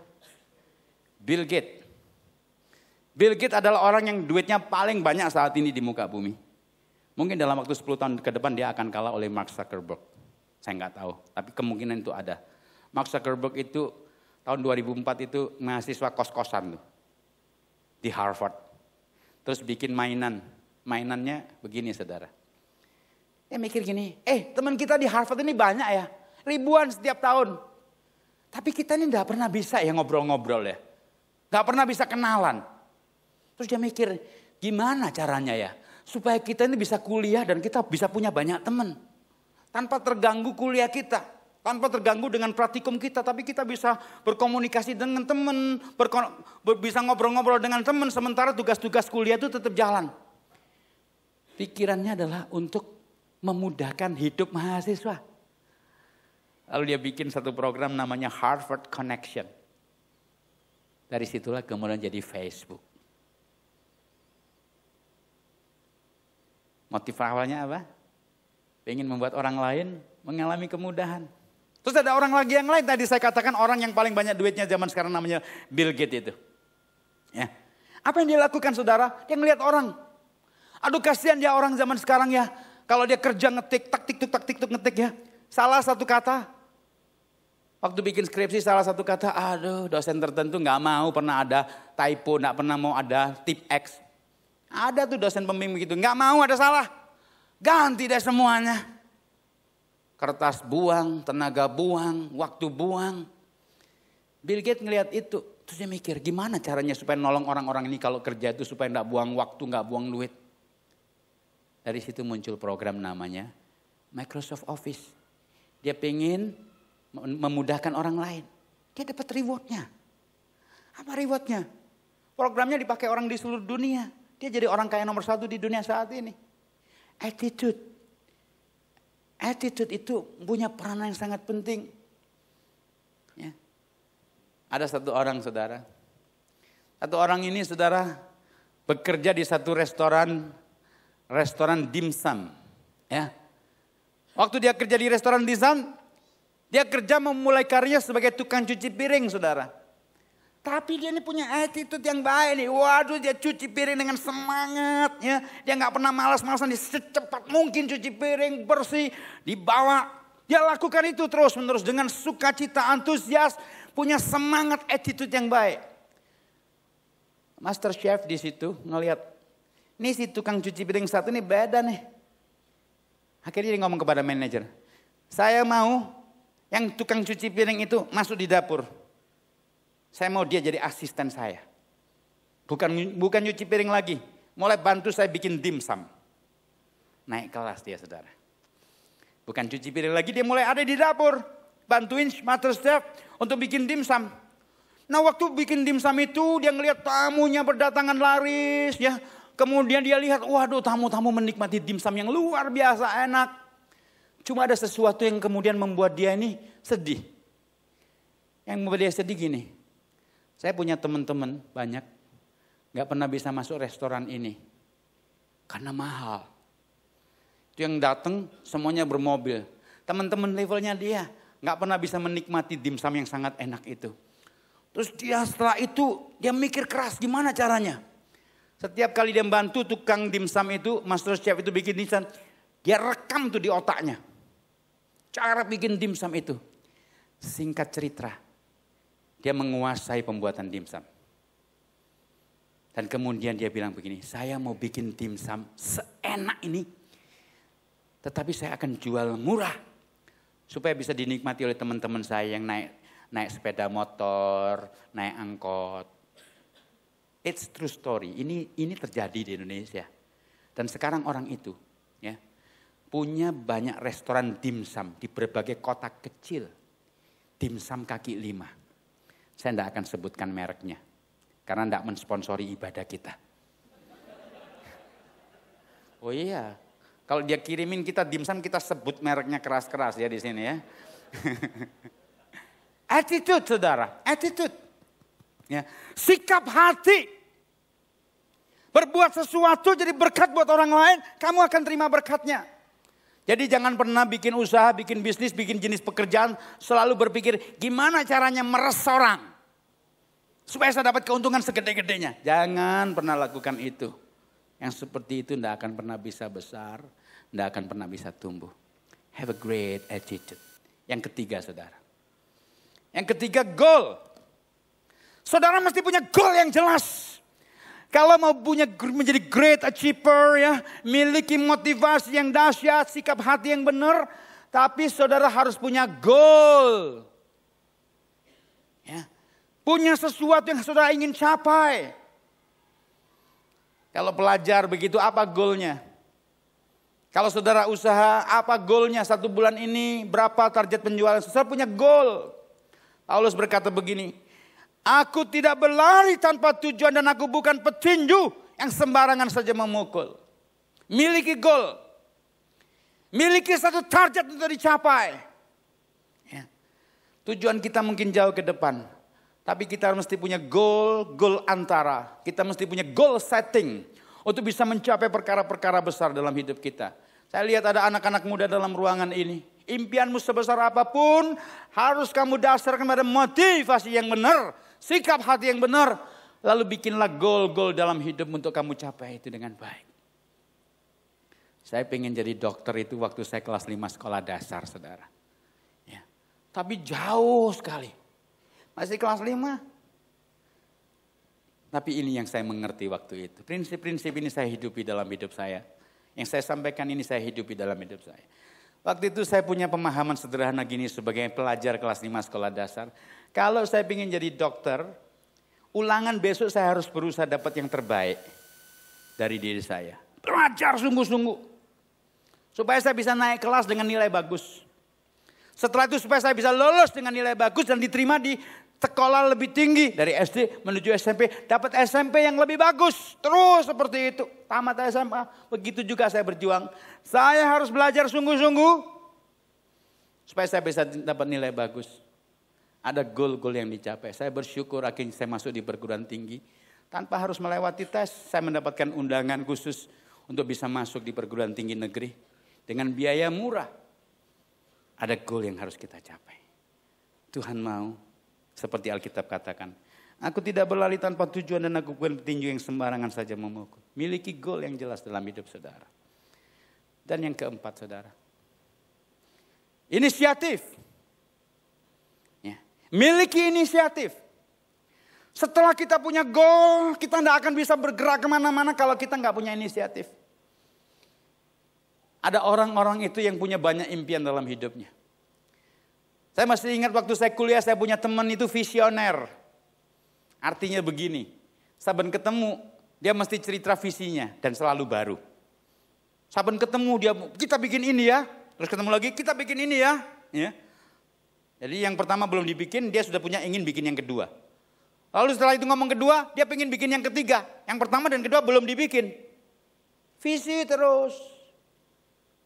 Bill Gates. Bill Gates adalah orang yang duitnya paling banyak saat ini di muka bumi. Mungkin dalam waktu 10 tahun ke depan dia akan kalah oleh Mark Zuckerberg. Saya nggak tahu, tapi kemungkinan itu ada. Mark Zuckerberg itu tahun 2004 itu mahasiswa kos-kosan tuh, di Harvard. Terus bikin mainan. Mainannya begini saudara. Dia mikir gini, teman kita di Harvard ini banyak ya. Ribuan setiap tahun. Tapi kita ini gak pernah bisa ya ngobrol-ngobrol ya. Gak pernah bisa kenalan. Terus dia mikir, gimana caranya ya? Supaya kita ini bisa kuliah dan kita bisa punya banyak teman. Tanpa terganggu kuliah kita. Tanpa terganggu dengan praktikum kita. Tapi kita bisa berkomunikasi dengan teman. Bisa ngobrol-ngobrol dengan teman. Sementara tugas-tugas kuliah itu tetap jalan. Pikirannya adalah untuk memudahkan hidup mahasiswa. Lalu dia bikin satu program namanya Harvard Connection. Dari situlah kemudian jadi Facebook. Motif awalnya apa? Pengen membuat orang lain mengalami kemudahan. Terus ada orang lagi yang lain, tadi saya katakan orang yang paling banyak duitnya zaman sekarang namanya Bill Gates itu. Ya. Apa yang dia lakukan saudara? Dia ngelihat orang. Aduh kasihan ya orang zaman sekarang ya. Kalau dia kerja ngetik, tak tik ngetik ya. Salah satu kata. Waktu bikin skripsi salah satu kata, aduh dosen tertentu gak mau pernah ada typo, gak pernah mau ada tip X. Ada tuh dosen pembimbing gitu, gak mau ada salah. Ganti deh semuanya. Kertas buang, tenaga buang, waktu buang. Bill Gates ngelihat itu, terus dia mikir gimana caranya supaya nolong orang-orang ini kalau kerja itu supaya gak buang waktu, gak buang duit. Dari situ muncul program namanya Microsoft Office. Dia pengen memudahkan orang lain. Dia dapat rewardnya. Apa rewardnya? Programnya dipakai orang di seluruh dunia. Dia jadi orang kaya nomor 1 di dunia saat ini. Attitude. Attitude itu punya peranan yang sangat penting. Ya. Ada satu orang saudara. Satu orang ini saudara bekerja di satu restoran dimsum. Ya. Waktu dia kerja di restoran dimsum, dia kerja memulai karirnya sebagai tukang cuci piring saudara. Tapi dia ini punya attitude yang baik nih. Waduh dia cuci piring dengan semangat. Ya. Dia gak pernah malas-malasan, dia secepat mungkin cuci piring bersih. Dibawa. Dia lakukan itu terus menerus dengan sukacita, antusias. Punya semangat attitude yang baik. Master Chef di situ ngelihat. Ini si tukang cuci piring satu ini beda nih. Akhirnya dia ngomong kepada manajer. Saya mau yang tukang cuci piring itu masuk di dapur. Saya mau dia jadi asisten saya. Bukan nyuci piring lagi. Mulai bantu saya bikin dimsum. Naik kelas dia saudara. Bukan cuci piring lagi, dia mulai ada di dapur. Bantuin Master Chef untuk bikin dimsum. Nah waktu bikin dimsum itu dia ngelihat tamunya berdatangan laris ya. Kemudian dia lihat, waduh tamu-tamu menikmati dimsum yang luar biasa enak. Cuma ada sesuatu yang kemudian membuat dia ini sedih. Yang membuat dia sedih gini. Saya punya teman-teman banyak. Gak pernah bisa masuk restoran ini. Karena mahal. Itu yang datang semuanya bermobil. Teman-teman levelnya dia. Gak pernah bisa menikmati dimsum yang sangat enak itu. Terus dia setelah itu dia mikir keras gimana caranya. Setiap kali dia membantu tukang dimsum itu, Master Chef itu bikin dimsum, dia rekam tuh di otaknya. Cara bikin dimsum itu. Singkat cerita, dia menguasai pembuatan dimsum. Dan kemudian dia bilang begini, saya mau bikin dimsum seenak ini. Tetapi saya akan jual murah. Supaya bisa dinikmati oleh teman-teman saya yang naik sepeda motor, naik angkot. It's true story. Ini terjadi di Indonesia. Dan sekarang orang itu ya punya banyak restoran dimsum di berbagai kota kecil. Dimsum kaki 5. Saya tidak akan sebutkan mereknya. Karena tidak mensponsori ibadah kita. Oh iya, Kalau dia kirimin kita dimsum, kita sebut mereknya keras-keras ya di sini ya. Attitude saudara, attitude. Ya. Sikap hati. Berbuat sesuatu jadi berkat buat orang lain, kamu akan terima berkatnya. Jadi jangan pernah bikin usaha, bikin bisnis, bikin jenis pekerjaan, selalu berpikir gimana caranya meres orang. Supaya saya dapat keuntungan segede-gedenya. Jangan pernah lakukan itu. Yang seperti itu tidak akan pernah bisa besar, tidak akan pernah bisa tumbuh. Have a great attitude. Yang ketiga saudara. Yang ketiga goal. Saudara mesti punya goal yang jelas. Kalau mau punya menjadi great achiever ya, miliki motivasi yang dahsyat, sikap hati yang benar, tapi saudara harus punya goal. Ya. Punya sesuatu yang saudara ingin capai. Kalau pelajar begitu, apa goalnya? Kalau saudara usaha, apa goalnya? 1 bulan ini berapa target penjualan? Saudara punya goal. Paulus berkata begini, aku tidak berlari tanpa tujuan dan aku bukan petinju yang sembarangan saja memukul. Miliki goal. Miliki satu target untuk dicapai. Ya. Tujuan kita mungkin jauh ke depan. Tapi kita mesti punya goal antara. Kita mesti punya goal setting. Untuk bisa mencapai perkara-perkara besar dalam hidup kita. Saya lihat ada anak-anak muda dalam ruangan ini. Impianmu sebesar apapun harus kamu dasarkan pada motivasi yang benar. Sikap hati yang benar. Lalu bikinlah goal dalam hidup untuk kamu capai itu dengan baik. Saya pengen jadi dokter itu waktu saya kelas 5 sekolah dasar saudara. Ya. Tapi jauh sekali. Masih kelas 5. Tapi ini yang saya mengerti waktu itu. Prinsip-prinsip ini saya hidupi dalam hidup saya. Yang saya sampaikan ini saya hidupi dalam hidup saya. Waktu itu saya punya pemahaman sederhana gini sebagai pelajar kelas 5 sekolah dasar. Kalau saya ingin jadi dokter, ulangan besok saya harus berusaha dapat yang terbaik dari diri saya. Belajar sungguh-sungguh. Supaya saya bisa naik kelas dengan nilai bagus. Setelah itu supaya saya bisa lolos dengan nilai bagus dan diterima di sekolah lebih tinggi. Dari SD menuju SMP, dapat SMP yang lebih bagus. Terus seperti itu. Tamat SMA, begitu juga saya berjuang. Saya harus belajar sungguh-sungguh. Supaya saya bisa dapat nilai bagus. Ada goal yang dicapai. Saya bersyukur akhirnya saya masuk di perguruan tinggi. Tanpa harus melewati tes, saya mendapatkan undangan khusus untuk bisa masuk di perguruan tinggi negeri. Dengan biaya murah. Ada goal yang harus kita capai. Tuhan mau, seperti Alkitab katakan, aku tidak berlari tanpa tujuan dan aku bukan petinju yang sembarangan saja memukul. Miliki goal yang jelas dalam hidup saudara. Dan yang keempat saudara, inisiatif. Ya. Miliki inisiatif. Setelah kita punya goal, kita tidak akan bisa bergerak kemana-mana kalau kita nggak punya inisiatif. Ada orang-orang itu yang punya banyak impian dalam hidupnya. Saya masih ingat waktu saya kuliah, saya punya teman itu visioner. Artinya begini, saben ketemu dia mesti cerita visinya dan selalu baru. Saben ketemu dia, kita bikin ini ya, terus ketemu lagi kita bikin ini ya. Ya. Jadi yang pertama belum dibikin, dia sudah punya ingin bikin yang kedua. Lalu setelah itu ngomong kedua, dia pengen bikin yang ketiga. Yang pertama dan kedua belum dibikin. Visi terus.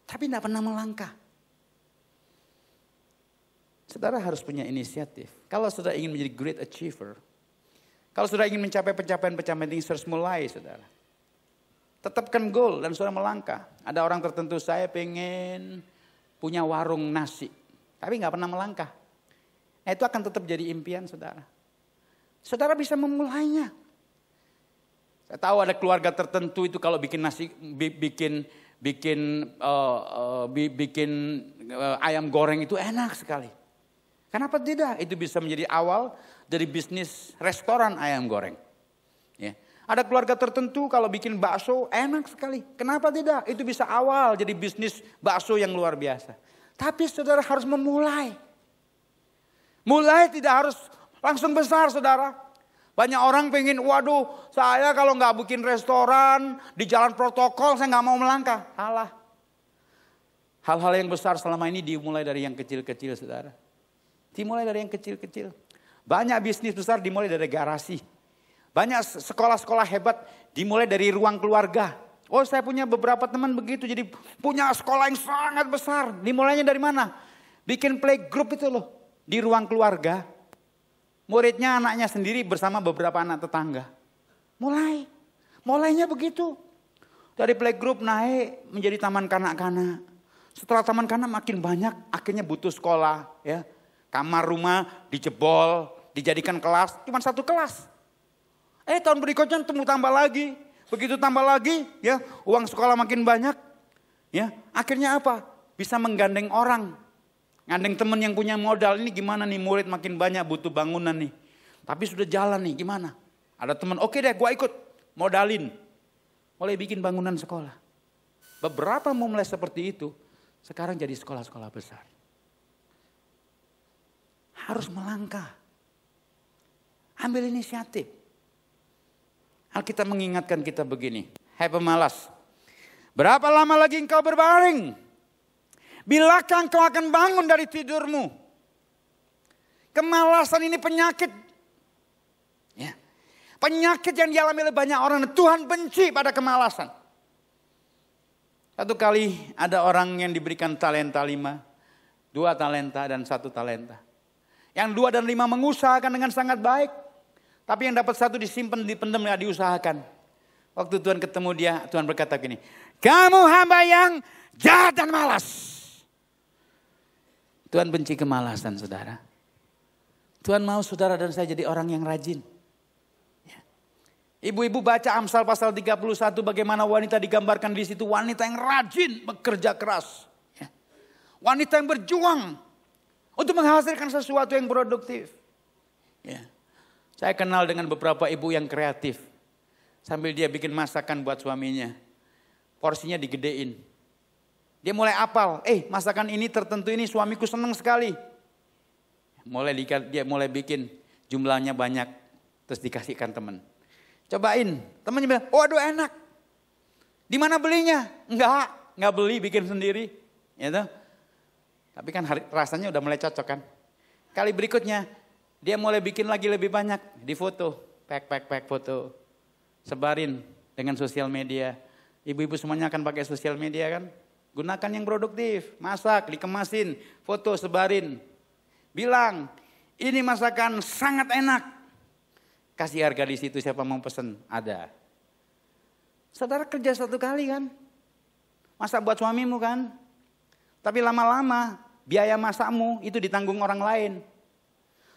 Tapi tidak pernah melangkah. Saudara harus punya inisiatif. Kalau saudara ingin menjadi great achiever. Kalau saudara ingin mencapai pencapaian-pencapaian tinggi, harus mulai saudara. Tetapkan goal dan saudara melangkah. Ada orang tertentu, saya pengen punya warung nasi. Tapi nggak pernah melangkah. Nah, itu akan tetap jadi impian saudara. Saudara bisa memulainya. Saya tahu ada keluarga tertentu itu kalau bikin nasi, bikin ayam goreng itu enak sekali. Kenapa tidak? Itu bisa menjadi awal dari bisnis restoran ayam goreng. Ya. Ada keluarga tertentu kalau bikin bakso enak sekali. Kenapa tidak? Itu bisa awal jadi bisnis bakso yang luar biasa. Tapi saudara harus memulai. Mulai tidak harus langsung besar saudara. Banyak orang pengen, waduh saya kalau nggak bikin restoran di jalan protokol saya nggak mau melangkah. Salah. Hal-hal yang besar selama ini dimulai dari yang kecil-kecil saudara. Dimulai dari yang kecil-kecil. Banyak bisnis besar dimulai dari garasi. Banyak sekolah-sekolah hebat dimulai dari ruang keluarga. Oh saya punya beberapa teman begitu, jadi punya sekolah yang sangat besar. Dimulainya dari mana? Bikin playgroup itu loh, di ruang keluarga. Muridnya anaknya sendiri bersama beberapa anak tetangga. Mulainya begitu. Dari playgroup naik menjadi taman kanak-kanak. Setelah taman kanak makin banyak, akhirnya butuh sekolah. Ya, kamar rumah dijebol, dijadikan kelas, cuma satu kelas. Tahun berikutnya tambah lagi. Begitu tambah lagi, ya uang sekolah makin banyak. Ya, akhirnya apa? Bisa menggandeng orang. Ngandeng teman yang punya modal. Ini gimana nih, murid makin banyak butuh bangunan nih. Tapi sudah jalan nih, gimana? Ada teman, oke deh gua ikut. Modalin. Mulai bikin bangunan sekolah. Beberapa mau mulai seperti itu. Sekarang jadi sekolah-sekolah besar. Harus melangkah. Ambil inisiatif. Alkitab mengingatkan kita begini. Hai pemalas. Berapa lama lagi engkau berbaring? Bilakah engkau akan bangun dari tidurmu? Kemalasan ini penyakit. Ya. Penyakit yang dialami oleh banyak orang. Tuhan benci pada kemalasan. Satu kali ada orang yang diberikan talenta 5. 2 talenta dan 1 talenta. Yang 2 dan 5 mengusahakan dengan sangat baik. Tapi yang dapat 1 disimpan, dipendam, gak diusahakan. Waktu Tuhan ketemu dia, Tuhan berkata gini. Kamu hamba yang jahat dan malas. Tuhan benci kemalasan saudara. Tuhan mau saudara dan saya jadi orang yang rajin. Ibu-ibu baca Amsal pasal 31 bagaimana wanita digambarkan di situ. Wanita yang rajin bekerja keras. Wanita yang berjuang untuk menghasilkan sesuatu yang produktif. Ya. Saya kenal dengan beberapa ibu yang kreatif. Sambil dia bikin masakan buat suaminya. Porsinya digedein. Dia mulai apal. Masakan ini tertentu ini suamiku senang sekali. Dia mulai bikin jumlahnya banyak. Terus dikasihkan teman. Cobain. Temannya bilang, aduh enak. Di mana belinya? Enggak beli, bikin sendiri. Gitu. Tapi kan rasanya udah mulai cocok kan. Kali berikutnya. Dia mulai bikin lagi lebih banyak, di foto, pack foto, sebarin dengan sosial media. Ibu-ibu semuanya akan pakai sosial media kan? Gunakan yang produktif, masak, dikemasin, foto, sebarin. Bilang, ini masakan sangat enak. Kasih harga di situ, siapa mau pesen? Ada. Saudara kerja 1 kali kan? Masak buat suamimu kan? Tapi lama-lama biaya masakmu itu ditanggung orang lain.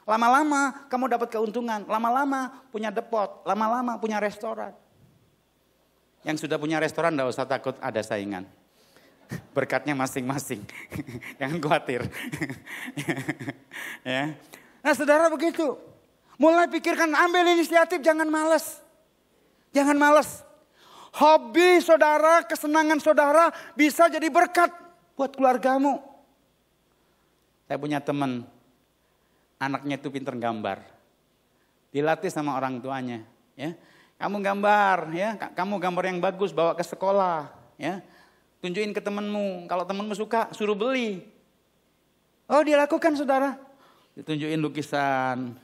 Lama-lama kamu dapat keuntungan, lama-lama punya depot, lama-lama punya restoran. Yang sudah punya restoran enggak usah takut ada saingan. Berkatnya masing-masing, jangan khawatir. Ya. Nah saudara begitu, mulai pikirkan ambil inisiatif, jangan malas. Jangan malas. Hobi saudara, kesenangan saudara bisa jadi berkat buat keluargamu. Saya punya teman. Anaknya itu pintar gambar. Dilatih sama orang tuanya. Ya. Kamu gambar, ya. Kamu gambar yang bagus bawa ke sekolah. Ya. Tunjukin ke temenmu. Kalau temenmu suka suruh beli. Oh dia lakukan saudara. Ditunjukin lukisan.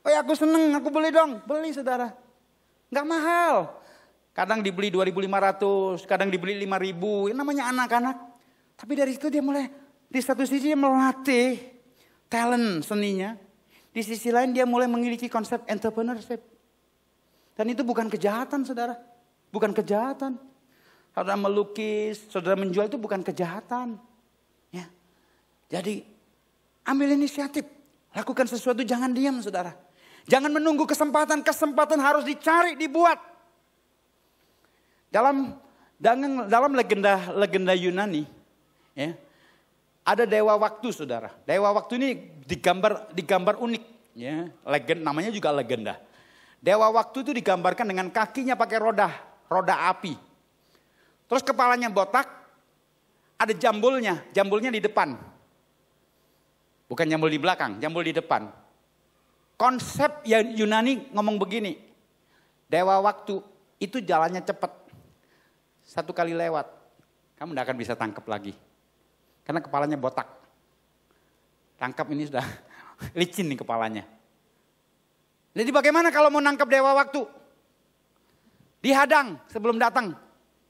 Oh ya aku seneng, aku beli dong. Beli saudara. Gak mahal. Kadang dibeli 2.500, kadang dibeli 5.000. Ini namanya anak-anak. Tapi dari situ dia mulai, di satu sisi dia melatih talent seninya. Di sisi lain dia mulai memiliki konsep entrepreneurship. Dan itu bukan kejahatan saudara. Bukan kejahatan. Saudara melukis, saudara menjual itu bukan kejahatan. Ya. Jadi ambil inisiatif. Lakukan sesuatu, jangan diam saudara. Jangan menunggu kesempatan. Kesempatan harus dicari, dibuat. Dalam legenda Yunani. Ya. Ada dewa waktu saudara. Dewa waktu ini digambar unik. Ya, namanya juga legenda. Dewa waktu itu digambarkan dengan kakinya pakai roda api. Terus kepalanya botak, ada jambulnya di depan. Bukan jambul di belakang, jambul di depan. Konsep Yunani ngomong begini. Dewa waktu itu jalannya cepat. 1 kali lewat, kamu tidak akan bisa tangkap lagi. Karena kepalanya botak. Tangkap ini sudah licin nih kepalanya. Jadi bagaimana kalau mau nangkap dewa waktu? Dihadang sebelum datang.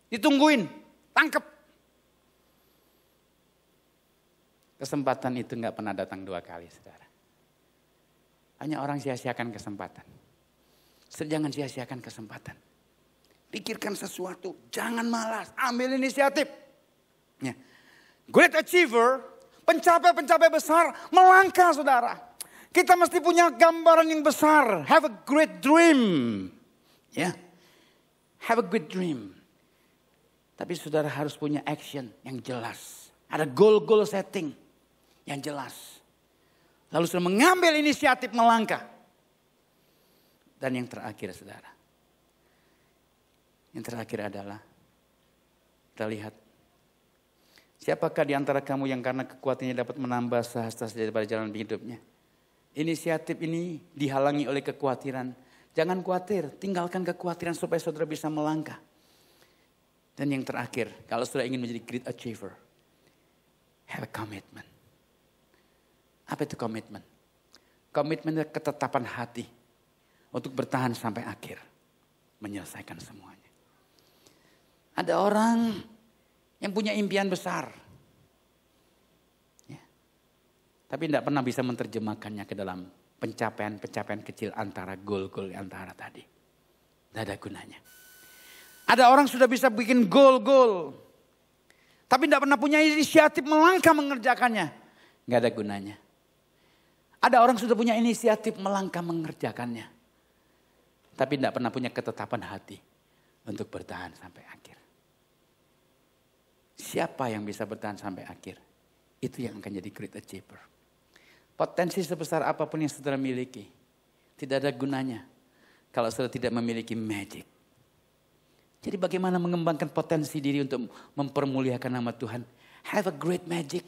Ditungguin, tangkep. Kesempatan itu nggak pernah datang 2 kali, saudara. Hanya orang sia-siakan kesempatan. Jangan sia-siakan kesempatan. Pikirkan sesuatu, jangan malas, ambil inisiatif. Ya. Great achiever, pencapai-pencapai besar, melangkah saudara. Kita mesti punya gambaran yang besar. Have a great dream. Ya. Have a great dream. Tapi saudara harus punya action yang jelas. Ada goal-goal setting yang jelas. Lalu sudah mengambil inisiatif melangkah. Dan yang terakhir saudara. Yang terakhir adalah kita lihat. Siapakah di antara kamu yang karena kekuatannya dapat menambah sehasta daripada jalan hidupnya. Inisiatif ini dihalangi oleh kekhawatiran. Jangan khawatir, tinggalkan kekhawatiran supaya saudara bisa melangkah. Dan yang terakhir, kalau saudara ingin menjadi great achiever, have a commitment. Apa itu komitmen? Komitmen adalah ketetapan hati untuk bertahan sampai akhir. Menyelesaikan semuanya. Ada orang yang punya impian besar. Ya. Tapi tidak pernah bisa menerjemahkannya ke dalam pencapaian-pencapaian kecil antara goal-goal antara tadi. Tidak ada gunanya. Ada orang sudah bisa bikin goal-goal. Tapi tidak pernah punya inisiatif melangkah mengerjakannya. Tidak ada gunanya. Ada orang sudah punya inisiatif melangkah mengerjakannya. Tapi tidak pernah punya ketetapan hati untuk bertahan sampai akhir. Siapa yang bisa bertahan sampai akhir? Itu yang akan jadi great achiever. Potensi sebesar apapun yang saudara miliki, tidak ada gunanya kalau saudara tidak memiliki magic. Jadi bagaimana mengembangkan potensi diri untuk mempermuliakan nama Tuhan? Have a great magic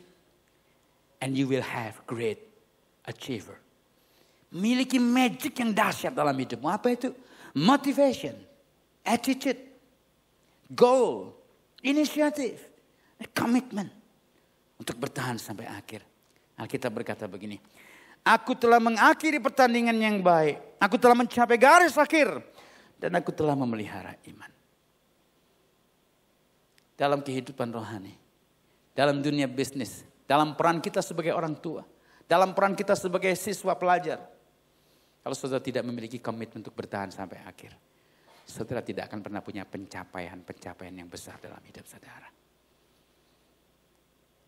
and you will have great achiever. Miliki magic yang dahsyat dalam hidupmu. Apa itu? Motivation, attitude, goal, inisiatif, komitmen untuk bertahan sampai akhir. Alkitab berkata begini, aku telah mengakhiri pertandingan yang baik, aku telah mencapai garis akhir, dan aku telah memelihara iman. Dalam kehidupan rohani, dalam dunia bisnis, dalam peran kita sebagai orang tua, dalam peran kita sebagai siswa pelajar. Kalau saudara tidak memiliki komitmen untuk bertahan sampai akhir, saudara tidak akan pernah punya pencapaian yang besar dalam hidup saudara.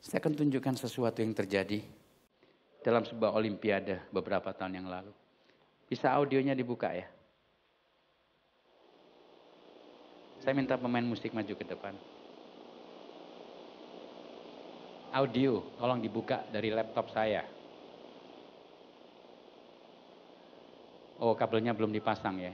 Saya akan tunjukkan sesuatu yang terjadi dalam sebuah olimpiade beberapa tahun yang lalu. Bisa audionya dibuka ya? Saya minta pemain musik maju ke depan. Audio, tolong dibuka dari laptop saya. Oh, kabelnya belum dipasang ya.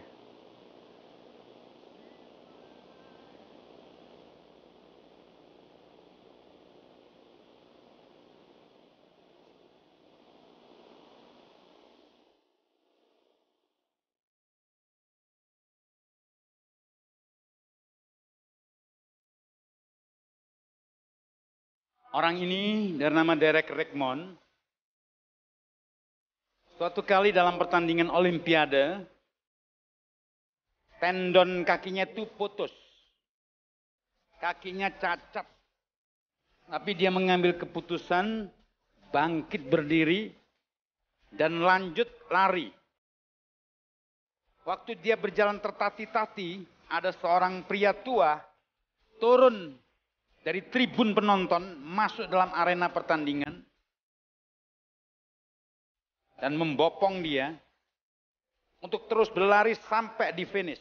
Orang ini bernama Derek Redmond. Suatu kali dalam pertandingan olimpiade, tendon kakinya itu putus. Kakinya cacat. Tapi dia mengambil keputusan bangkit berdiri dan lanjut lari. Waktu dia berjalan tertati-tati, ada seorang pria tua turun dari tribun penonton masuk dalam arena pertandingan dan membopong dia untuk terus berlari sampai di finish.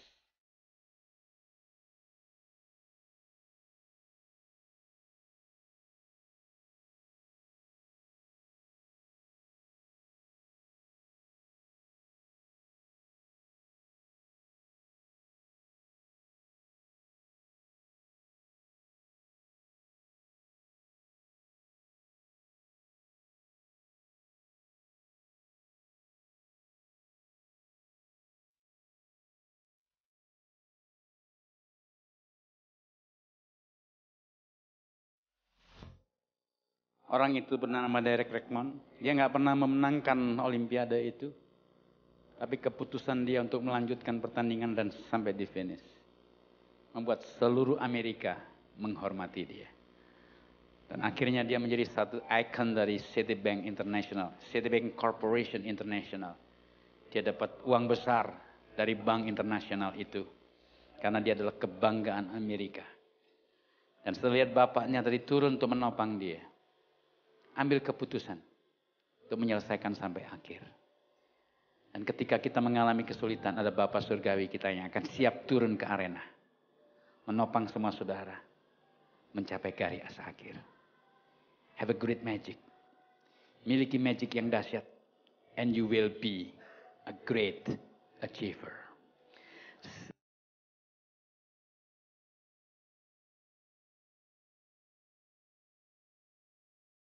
Orang itu bernama Derek Redmond. Dia nggak pernah memenangkan olimpiade itu. Tapi keputusan dia untuk melanjutkan pertandingan dan sampai di finish. membuat seluruh Amerika menghormati dia. Dan akhirnya dia menjadi satu ikon dari Citibank International, Citibank Corporation International. Dia dapat uang besar dari bank internasional itu. Karena dia adalah kebanggaan Amerika. Dan setelah lihat bapaknya tadi turun untuk menopang dia. Ambil keputusan untuk menyelesaikan sampai akhir. Dan ketika kita mengalami kesulitan, ada Bapa Surgawi kita yang akan siap turun ke arena. Menopang semua saudara. Mencapai garis akhir. Have a great magic. Miliki magic yang dahsyat. And you will be a great achiever.